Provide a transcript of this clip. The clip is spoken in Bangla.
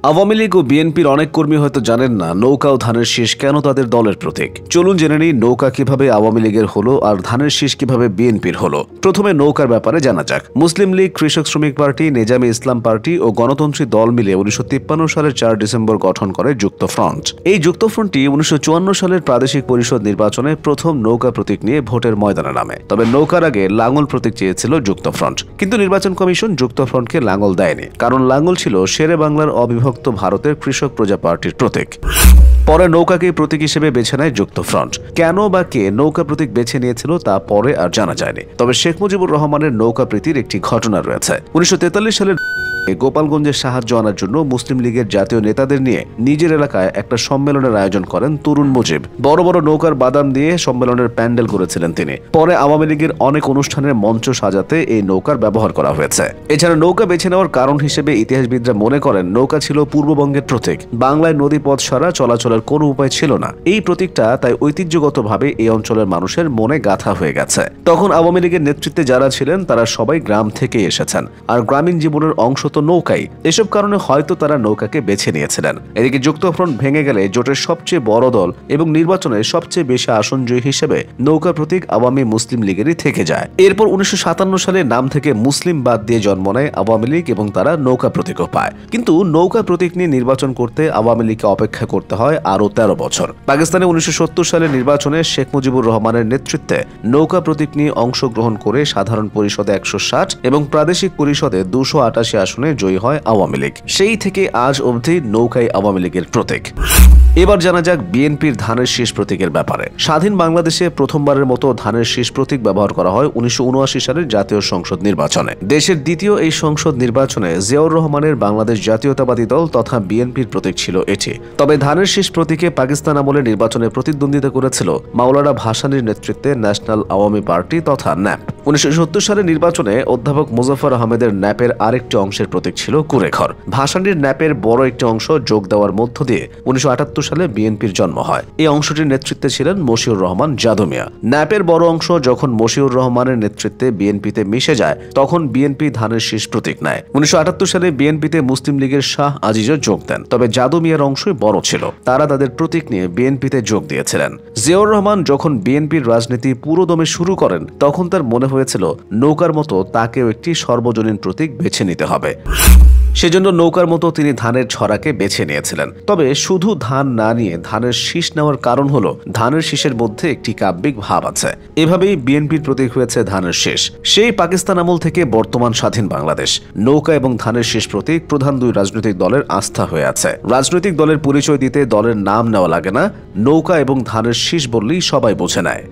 আওয়ামী লীগ ও বিএনপির অনেক কর্মী হয়তো জানেন না নৌকা ও ধানের শীষ কেন তাদের দলের প্রতীক। চলুন জেনে নিই নৌকা কিভাবে আওয়ামী লীগের হলো আর ধানের শীষ কিভাবে বিএনপির হলো। প্রথমে নৌকার ব্যাপারে জানা যাক। মুসলিম লীগ, কৃষক শ্রমিক পার্টি, নেজামে ইসলাম পার্টি ও গণতন্ত্রী দল মিলে 1953 সালের 4 ডিসেম্বর গঠন করে যুক্তফ্রন্ট। এই যুক্তফ্রন্টটি 1954 সালের প্রাদেশিক পরিষদ নির্বাচনে প্রথম নৌকা প্রতীক নিয়ে ভোটের ময়দানে নামে। তবে নৌকার আগে লাঙ্গল প্রতীক চেয়েছিল যুক্তফ্রন্ট, কিন্তু নির্বাচন কমিশন যুক্তফ্রন্টকে লাঙ্গল দেয়নি, কারণ লাঙ্গল ছিল শেরে বাংলার অবিভক্ত ভারতের কৃষক প্রজা পার্টির প্রতীক। পরে নৌকাকে প্রতীক হিসেবে বেছে নেয় যুক্তফ্রন্ট। কেন বা কে নৌকা প্রতীক বেছে নিয়েছিল তা পরে আর জানা যায়নি। তবে শেখ মুজিবুর রহমানের নৌকা প্রীতির একটি ঘটনা রয়েছে। 1943 সালের গোপালগঞ্জের সাহায্য আনার জন্য মুসলিম লীগের জাতীয় নেতাদের নিয়ে নিজের এলাকায় একটা সম্মেলনের আয়োজন করেন তরুণ মুজিব। বড় বড় নৌকার বাদাম দিয়ে সম্মেলনের প্যান্ডেল করেছিলেন তিনি। পরে আওয়ামী লীগের অনেক অনুষ্ঠানের মঞ্চ সাজাতে এই নৌকার ব্যবহার করা হয়েছে। এছাড়া নৌকা বেছে নেওয়ার কারণ হিসেবে ইতিহাসবিদরা মনে করেন নৌকা ছিল পূর্ববঙ্গের প্রতীক। বাংলায় নদীপথ ছাড়া চলাচলের কোনো উপায় ছিল না। এই প্রতীকটা তাই ঐতিহ্যগতভাবে এই অঞ্চলের মানুষের মনে গাঁথা হয়ে গেছে। তখন আওয়ামী লীগের নেতৃত্বে যারা ছিলেন তারা সবাই গ্রাম থেকে এসেছেন, আর গ্রামীণ জীবনের অংশ নৌকাই। এসব কারণে হয়তো তারা নৌকাকে বেছে নিয়েছিলেন। এদিকে যুক্তফ্রন্ট ভেঙে গেলে জোটের সবচেয়ে বড় দল এবং নির্বাচনে সবচেয়ে বেশি আসন জয়ী হিসেবে নৌকা প্রতীক আওয়ামী মুসলিম লীগেরই থেকে যায়। এরপর 1957 সালে নাম থেকে মুসলিম বাদ দিয়ে জন্ম নেয় আওয়ামী লীগ এবং তারা নৌকা প্রতীকও পায়। কিন্তু নৌকা প্রতীক নিয়ে নির্বাচন করতে আওয়ামী লীগকে অপেক্ষা করতে হয় আরও 13 বছর। পাকিস্তানে 1970 সালের নির্বাচনে শেখ মুজিবুর রহমানের নেতৃত্বে নৌকা প্রতীক নিয়ে অংশগ্রহণ করে সাধারণ পরিষদে 160 এবং প্রাদেশিক পরিষদে 288 আসনে জয়ী হয় আওয়ামী লীগ। সেই থেকে আজ অবধি নৌকাই আওয়ামী লীগের প্রতীক। এবার জানা যাক বিএনপির ধানের শীষ প্রতীকের ব্যাপারে। স্বাধীন বাংলাদেশে প্রথমবারের মতো ধানের শীষ প্রতীক ব্যবহার করা হয় 1979 সালের জাতীয় সংসদ নির্বাচনে। দেশের দ্বিতীয় এই সংসদ নির্বাচনে জিয়াউর রহমানের বাংলাদেশ জাতীয়তাবাদী দল তথা বিএনপির প্রতীক ছিল এটি। তবে ধানের শীষ প্রতীকে পাকিস্তান আমলে নির্বাচনে প্রতিদ্বন্দ্বিতা করেছিল মাওলানা ভাসানীর নেতৃত্বে ন্যাশনাল আওয়ামী পার্টি তথা ন্যাপ। 1970 সালের নির্বাচনে অধ্যাপক মুজাফফর আহমেদের ন্যাপের আরেকটি অংশের প্রতীক ছিল কুঁড়েঘর। ভাসানীর ন্যাপের বড় একটি অংশ যোগ দেওয়ার মধ্য দিয়ে 1978 সালে বিএনপির জন্ম হয়। এই অংশটির নেতৃত্বে ছিলেন মশিউর রহমান জাদু মিয়া। ন্যাপের বড় অংশ যখন মশিউর রহমানের নেতৃত্বে বিএনপিতে মিশে যায় তখন বিএনপি ধানের শীষ প্রতীক নেয়। 1978 সালে বিএনপিতে মুসলিম লীগের শাহ আজিজও যোগ দেন। তবে জাদু মিয়ার অংশই বড় ছিল, তারা তাদের প্রতীক নিয়ে বিএনপিতে যোগ দিয়েছিলেন। জিয়াউর রহমান যখন বিএনপির রাজনীতি পুরোদমে শুরু করেন তখন তার মনে হয়েছিল নৌকার মতো তাকেও একটি সর্বজনীন প্রতীক বেছে নিতে হবে। সেজন্য নৌকার মতো তিনি ধানের ছড়াকে বেছে নিয়েছিলেন। তবে শুধু ধান না নিয়ে ধানের শীষ নেওয়ার কারণ হলো ধানের শীষের মধ্যে একটি কাব্যিক ভাব আছে। এভাবেই বিএনপির প্রতীক হয়েছে ধানের শীষ। সেই পাকিস্তান আমল থেকে বর্তমান স্বাধীন বাংলাদেশ নৌকা এবং ধানের শীষ প্রতীক প্রধান দুই রাজনৈতিক দলের আস্থা হয়ে আছে। রাজনৈতিক দলের পরিচয় দিতে দলের নাম নেওয়া লাগে না, নৌকা এবং ধানের শীষ বললেই সবাই বোঝে নেয়।